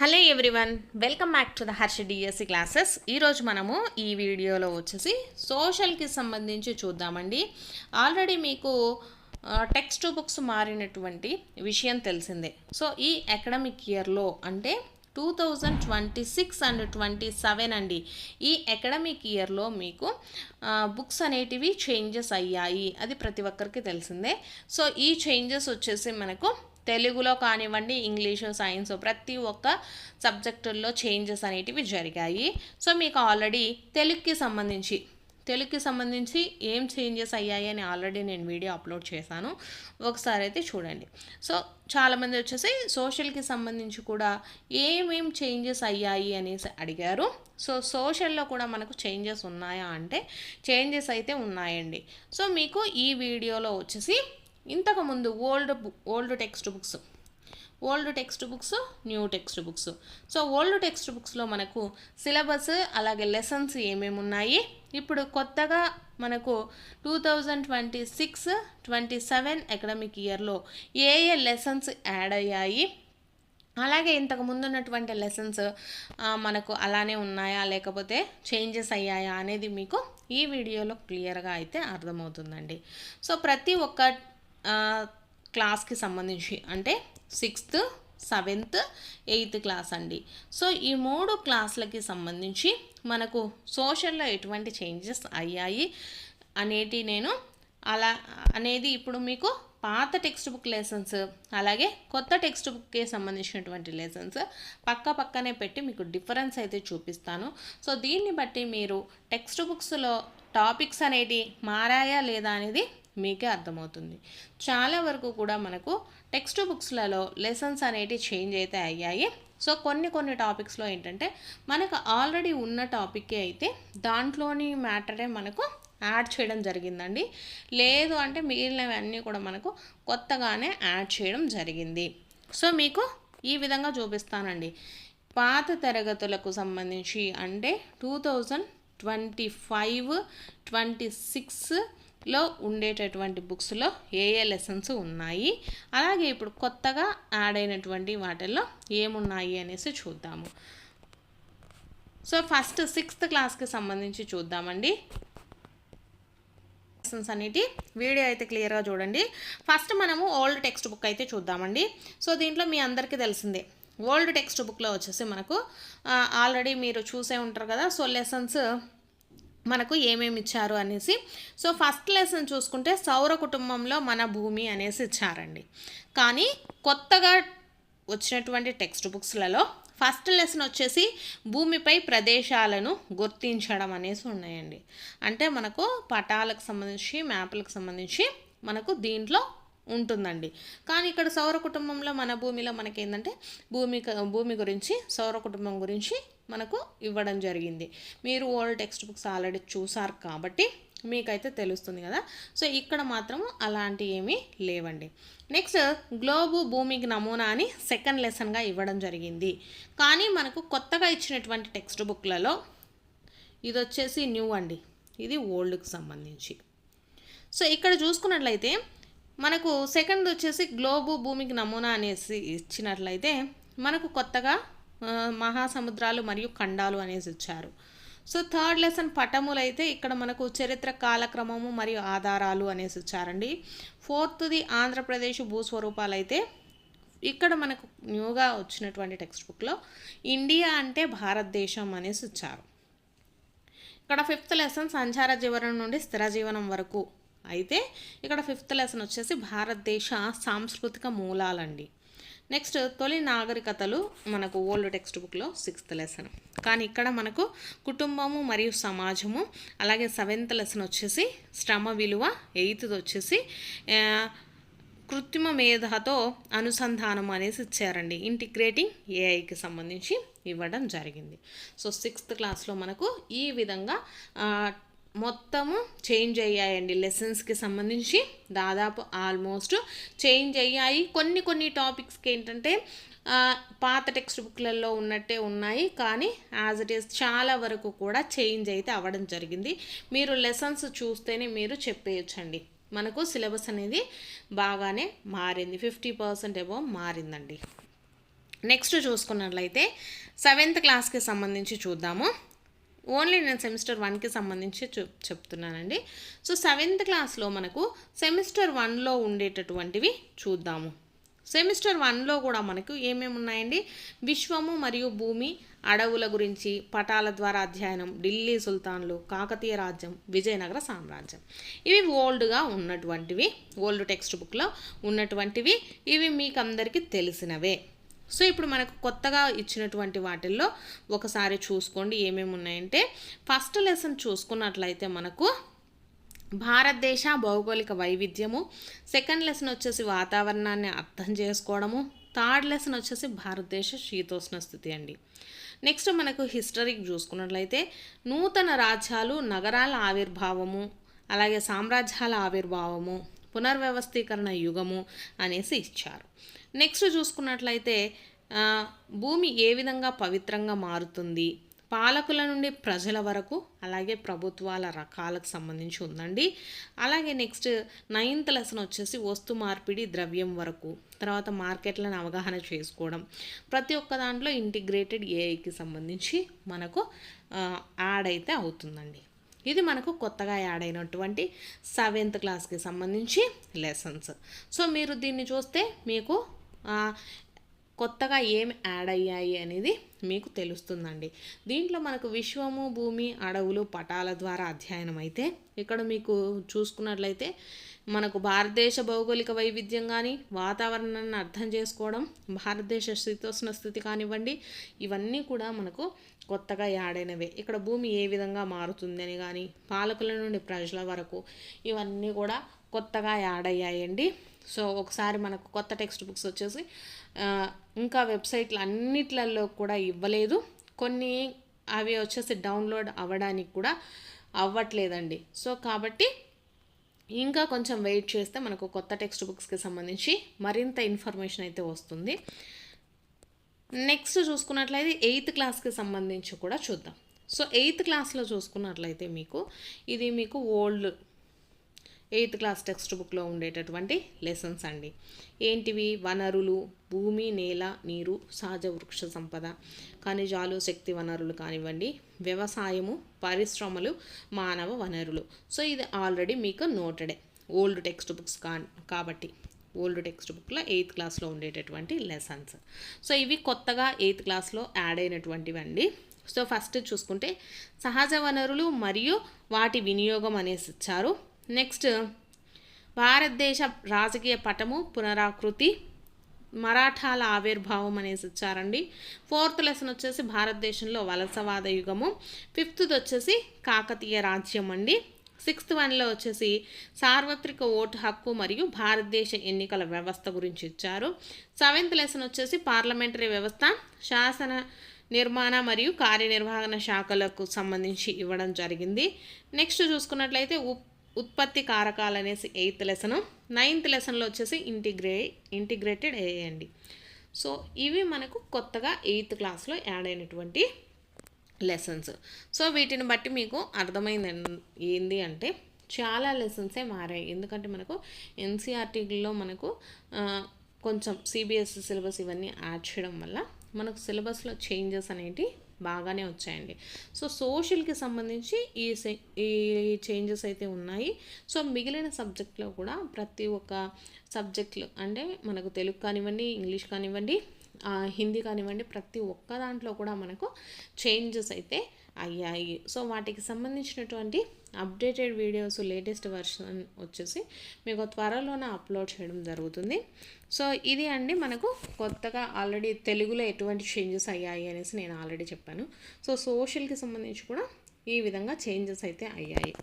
Hello everyone, welcome back to the Harsha DSC classes. ఈరోజు మనము ఈ వీడియోలో వచ్చేసి సోషల్కి సంబంధించి చూద్దామండి. ఆల్రెడీ మీకు టెక్స్ట్ బుక్స్ మారినటువంటి విషయం తెలిసిందే. సో ఈ అకాడమిక్ ఇయర్లో అంటే 2026 అండ్ 27 అండి, ఈ అకాడమిక్ ఇయర్లో మీకు బుక్స్ అనేటివి చేంజెస్ అయ్యాయి. అది ప్రతి ఒక్కరికి తెలిసిందే. సో ఈ చేంజెస్ వచ్చేసి మనకు తెలుగులో కానివ్వండి, ఇంగ్లీషు, సైన్స్ ప్రతి ఒక్క సబ్జెక్టుల్లో చేంజెస్ అనేటివి జరిగాయి. సో మీకు ఆల్రెడీ తెలుగుకి సంబంధించి ఏం చేంజెస్ అయ్యాయి అని ఆల్రెడీ నేను వీడియో అప్లోడ్ చేశాను, ఒకసారి అయితే చూడండి. సో చాలామంది వచ్చేసి సోషల్కి సంబంధించి కూడా ఏమేం చేంజెస్ అయ్యాయి అనేసి అడిగారు. సో సోషల్లో కూడా మనకు చేంజెస్ ఉన్నాయా అంటే చేంజెస్ అయితే ఉన్నాయండి. సో మీకు ఈ వీడియోలో వచ్చేసి ఇంతకుముందు old text books, new text books. So old text బుక్స్లో మనకు సిలబస్ అలాగే లెసన్స్ ఏమేమి ఉన్నాయి, ఇప్పుడు కొత్తగా మనకు 2026-27 అకాడమిక్ ఇయర్లో ఏ లెసన్స్ యాడ్ అయ్యాయి, అలాగే ఇంతకు ముందు ఉన్నటువంటి లెసన్స్ మనకు అలానే ఉన్నాయా లేకపోతే చేంజెస్ అయ్యాయా అనేది మీకు ఈ వీడియోలో క్లియర్గా అయితే అర్థమవుతుందండి. సో ప్రతి ఒక్క క్లాస్కి సంబంధించి అంటే 6th, 7th, 8th క్లాస్ అండి. సో ఈ 3 క్లాసులకి సంబంధించి మనకు సోషల్లో ఎటువంటి చేంజెస్ అయ్యాయి అనేది ఇప్పుడు మీకు పాత టెక్స్ట్ బుక్ లెసన్స్ అలాగే కొత్త టెక్స్ట్ బుక్కి సంబంధించినటువంటి లెసన్స్ పక్కనే పెట్టి మీకు డిఫరెన్స్ అయితే చూపిస్తాను. సో దీన్ని బట్టి మీరు టెక్స్ట్ బుక్స్లో టాపిక్స్ అనేవి మారాయా లేదా అనేది మీకే అర్థమవుతుంది. చాలా వరకు కూడా మనకు టెక్స్ట్ బుక్స్లలో లెసన్స్ అనేవి చేంజ్ అయితే అయ్యాయి. సో కొన్ని టాపిక్స్లో ఏంటంటే మనకు ఆల్రెడీ ఉన్న టాపిక్కే అయితే దాంట్లోని మ్యాటరే మనకు యాడ్ చేయడం జరిగిందండి. లేదు అంటే మిగిలినవన్నీ కూడా మనకు కొత్తగానే యాడ్ చేయడం జరిగింది. సో మీకు ఈ విధంగా చూపిస్తానండి. పాత తరగతులకు సంబంధించి అంటే 2025-26లో ఉండేటటువంటి బుక్స్లో ఏ లెసన్స్ ఉన్నాయి, అలాగే ఇప్పుడు కొత్తగా యాడ్ అయినటువంటి వాటిల్లో ఏమున్నాయి అనేసి చూద్దాము. సో ఫస్ట్ 6th క్లాస్కి సంబంధించి చూద్దామండి. లెసన్స్ అనేటి వీడియో అయితే క్లియర్గా చూడండి. ఫస్ట్ మనము ఓల్డ్ టెక్స్ట్ బుక్ అయితే చూద్దామండి. సో దీంట్లో మీ అందరికీ తెలిసిందే, ఓల్డ్ టెక్స్ట్ బుక్లో వచ్చేసి మనకు ఆల్రెడీ మీరు చూసే ఉంటారు కదా. సో లెసన్స్ మనకు ఏమేమి ఇచ్చారు అనేసి. సో ఫస్ట్ లెసన్ చూసుకుంటే సౌర కుటుంబంలో మన భూమి అనేసి ఇచ్చారండి. కానీ కొత్తగా వచ్చినటువంటి టెక్స్ట్ బుక్స్లలో ఫస్ట్ లెసన్ వచ్చేసి భూమిపై ప్రదేశాలను గుర్తించడం అనేసి ఉన్నాయండి. అంటే మనకు పటాలకు సంబంధించి మ్యాప్లకు సంబంధించి మనకు దీంట్లో ఉంటుందండి. కానీ ఇక్కడ సౌర కుటుంబంలో మన భూమిలో మనకి ఏంటంటే భూమి గురించి, సౌర కుటుంబం గురించి మనకు ఇవ్వడం జరిగింది. మీరు ఓల్డ్ టెక్స్ట్ బుక్స్ ఆల్రెడీ చూసారు కాబట్టి మీకైతే తెలుస్తుంది కదా. సో ఇక్కడ మాత్రం అలాంటి ఏమీ లేవండి. నెక్స్ట్ గ్లోబు భూమికి నమూనా అని సెకండ్ లెసన్గా ఇవ్వడం జరిగింది. కానీ మనకు కొత్తగా ఇచ్చినటువంటి టెక్స్ట్ బుక్లలో ఇది వచ్చేసి న్యూ అండి, ఇది ఓల్డ్కి సంబంధించి. సో ఇక్కడ చూసుకున్నట్లయితే మనకు సెకండ్ వచ్చేసి గ్లోబు భూమికి నమూనా అనేసి ఇచ్చినట్లయితే మనకు కొత్తగా మహాసముద్రాలు మరియు ఖండాలు అనేసి ఇచ్చారు. సో థర్డ్ లెసన్ పటములు అయితే ఇక్కడ మనకు చరిత్ర, కాలక్రమము మరియు ఆధారాలు అనేసి ఇచ్చారండి. ఫోర్త్ది ఆంధ్రప్రదేశ్ భూస్వరూపాలు అయితే ఇక్కడ మనకు న్యూగా వచ్చినటువంటి టెక్స్ట్ బుక్లో ఇండియా అంటే భారతదేశం అనేసి ఇచ్చారు. ఇక్కడ 5th లెసన్ సంచార జీవనం నుండి స్థిర జీవనం వరకు అయితే ఇక్కడ 5th లెసన్ వచ్చేసి భారతదేశ సాంస్కృతిక మూలాలండి. నెక్స్ట్ తొలి నాగరికతలు మనకు ఓల్డ్ టెక్స్ట్ బుక్లో 6th లెసన్. కానీ ఇక్కడ మనకు కుటుంబము మరియు సమాజము, అలాగే 7th లెసన్ వచ్చేసి శ్రమ విలువ, 8th వచ్చేసి కృత్రిమ మేధతో అనుసంధానం అనేసి ఇచ్చారండి. ఇంటిగ్రేటింగ్ ఏఐకి సంబంధించి ఇవ్వడం జరిగింది. సో 6th క్లాస్లో మనకు ఈ విధంగా మొత్తము చేంజ్ అయ్యాయండి. లెసన్స్కి సంబంధించి దాదాపు ఆల్మోస్ట్ చేంజ్ అయ్యాయి. కొన్ని టాపిక్స్కి ఏంటంటే పాత టెక్స్ట్ బుక్లలో ఉన్నట్టే ఉన్నాయి, కానీ యాజ్ ఇట్ ఈస్ చాలా వరకు కూడా చేంజ్ అయితే అవ్వడం జరిగింది. మీరు లెసన్స్ చూస్తేనే మీరు చెప్పేయచ్చండి మనకు సిలబస్ అనేది బాగానే మారింది, 50% అబౌవ్ మారిందండి. నెక్స్ట్ చూసుకున్నట్లయితే 7th క్లాస్కి సంబంధించి చూద్దాము. ఓన్లీ నేను సెమిస్టర్ 1కి సంబంధించి చెప్తున్నానండి. సో 7th క్లాస్లో మనకు సెమిస్టర్ 1లో ఉండేటటువంటివి చూద్దాము. సెమిస్టర్ 1లో కూడా మనకు ఏమేమి ఉన్నాయండి, విశ్వము మరియు భూమి, అడవుల గురించి, పటాల ద్వారా అధ్యయనం, ఢిల్లీ సుల్తాన్లు, కాకతీయ రాజ్యం, విజయనగర సామ్రాజ్యం. ఇవి ఓల్డ్గా ఉన్నటువంటివి, ఓల్డ్ టెక్స్ట్ బుక్లో ఉన్నటువంటివి. ఇవి మీకు అందరికీ తెలిసినవే. సో ఇప్పుడు మనకు కొత్తగా ఇచ్చినటువంటి వాటిల్లో ఒకసారి చూసుకోండి ఏమేమి ఉన్నాయంటే, ఫస్ట్ లెసన్ చూసుకున్నట్లయితే మనకు భారతదేశ భౌగోళిక వైవిధ్యము, సెకండ్ లెసన్ వచ్చేసి వాతావరణాన్ని అర్థం చేసుకోవడము, థర్డ్ లెసన్ వచ్చేసి భారతదేశ శీతోష్ణ స్థితి అండి. నెక్స్ట్ మనకు హిస్టరీకి చూసుకున్నట్లయితే నూతన రాజ్యాలు, నగరాల ఆవిర్భావము, అలాగే సామ్రాజ్యాల ఆవిర్భావము, పునర్వ్యవస్థీకరణ యుగము అనేసి ఇచ్చారు. నెక్స్ట్ చూసుకున్నట్లయితే భూమి ఏ విధంగా పవిత్రంగా మారుతుంది, పాలకుల నుండి ప్రజల వరకు, అలాగే ప్రభుత్వాల రకాలకు సంబంధించి ఉందండి. అలాగే నెక్స్ట్ 9th లెసన్ వచ్చేసి వస్తు మార్పిడి, ద్రవ్యం వరకు, తర్వాత మార్కెట్లను అవగాహన చేసుకోవడం, ప్రతి ఒక్క దాంట్లో ఇంటిగ్రేటెడ్ ఏఐకి సంబంధించి మనకు యాడ్ అయితే అవుతుందండి. ఇది మనకు కొత్తగా యాడ్ అయినటువంటి 7th క్లాస్కి సంబంధించి లెసన్స్. సో మీరు దీన్ని చూస్తే మీకు కొత్తగా ఏమి యాడ్ అయ్యాయి అనేది మీకు తెలుస్తుందండి. దీంట్లో మనకు విశ్వము, భూమి, అడవులు, పటాల ద్వారా అధ్యయనం అయితే ఇక్కడ మీకు చూసుకున్నట్లయితే మనకు భారతదేశ భౌగోళిక వైవిధ్యం కానీ, వాతావరణాన్ని అర్థం చేసుకోవడం, భారతదేశ శీతోష్ణ స్థితి కానివ్వండి, ఇవన్నీ కూడా మనకు కొత్తగా యాడ్ అయినవే. ఇక్కడ భూమి ఏ విధంగా మారుతుందని కానీ, పాలకుల నుండి ప్రజల వరకు, ఇవన్నీ కూడా కొత్తగా యాడ్ అయ్యాయండి. సో ఒకసారి మనకు కొత్త టెక్స్ట్ బుక్స్ వచ్చేసి ఇంకా వెబ్సైట్లు అన్నిట్లలో కూడా ఇవ్వలేదు, కొన్ని అవి వచ్చేసి డౌన్లోడ్ అవ్వడానికి కూడా అవ్వట్లేదండి. సో కాబట్టి ఇంకా కొంచెం వెయిట్ చేస్తే మనకు కొత్త టెక్స్ట్ బుక్స్కి సంబంధించి మరింత ఇన్ఫర్మేషన్ అయితే వస్తుంది. నెక్స్ట్ చూసుకున్నట్లయితే 8th క్లాస్కి సంబంధించి కూడా చూద్దాం. సో 8th క్లాస్లో చూసుకున్నట్లయితే ఇది మీకు ఓల్డ్ 8th క్లాస్ టెక్స్ట్ బుక్లో ఉండేటటువంటి లెసన్స్ అండి. ఏంటివి, వనరులు, భూమి, నేల, నీరు, సహజ వృక్ష సంపద, ఖనిజాలు, శక్తి వనరులు కానివ్వండి, వ్యవసాయము, పరిశ్రమలు, మానవ వనరులు. సో ఇది ఆల్రెడీ మీకు నోటెడే ఓల్డ్ టెక్స్ట్ బుక్స్ కాబట్టి ఓల్డ్ టెక్స్ట్ బుక్లో 8th క్లాస్లో ఉండేటటువంటి లెసన్స్. సో ఇవి కొత్తగా 8th క్లాస్లో యాడ్ అయినటువంటివి అండి. సో ఫస్ట్ చూసుకుంటే సహజ వనరులు మరియు వాటి వినియోగం అనేసి ఇచ్చారు. నెక్స్ట్ భారతదేశ రాజకీయ పటము, పునరాకృతి, మరాఠాల ఆవిర్భావం అనేసి ఇచ్చారండి. 4th లెసన్ వచ్చేసి భారతదేశంలో వలసవాద యుగము, 5th వచ్చేసి కాకతీయ రాజ్యం అండి. 6th వన్లో వచ్చేసి సార్వత్రిక ఓటు హక్కు మరియు భారతదేశ ఎన్నికల వ్యవస్థ గురించి ఇచ్చారు. 7th లెసన్ వచ్చేసి పార్లమెంటరీ వ్యవస్థ, శాసన నిర్మాణ మరియు కార్యనిర్వహణ శాఖలకు సంబంధించి ఇవ్వడం జరిగింది. నెక్స్ట్ చూసుకున్నట్లయితే ఉత్పత్తి కారకాలు అనేసి 8th లెసను. 9th లెసన్లో వచ్చేసి ఇంటిగ్రేటెడ్ ఏఐ అండి. సో ఇవి మనకు కొత్తగా 8th క్లాస్లో యాడ్ అయినటువంటి లెసన్స్. సో వీటిని బట్టి మీకు అర్థమైంది ఏంది అంటే చాలా లెసన్సే మారాయి. ఎందుకంటే మనకు ఎన్సీఆర్టీలో మనకు కొంచెం సిబిఎస్ఈ సిలబస్ ఇవన్నీ యాడ్ చేయడం వల్ల మనకు సిలబస్లో చేంజెస్ అనేవి బాగానే వచ్చాయండి. సో సోషల్కి సంబంధించి ఈ చేంజెస్ అయితే ఉన్నాయి. సో మిగిలిన సబ్జెక్ట్లో కూడా ప్రతి ఒక్క సబ్జెక్టులు అంటే మనకు తెలుగు కానివ్వండి, ఇంగ్లీష్ కానివ్వండి, హిందీ కానివ్వండి, ప్రతి ఒక్క దాంట్లో కూడా మనకు చేంజెస్ అయితే అయ్యాయి. సో వాటికి సంబంధించినటువంటి అప్డేటెడ్ వీడియోస్ లేటెస్ట్ వర్షన్ వచ్చేసి మీకు త్వరలోనే అప్లోడ్ చేయడం జరుగుతుంది. సో ఇది అండి మనకు కొత్తగా ఆల్రెడీ తెలుగులో ఎటువంటి చేంజెస్ అయ్యాయి అనేసి నేను ఆల్రెడీ చెప్పాను. సో సోషల్కి సంబంధించి కూడా ఈ విధంగా చేంజెస్ అయితే అయ్యాయి.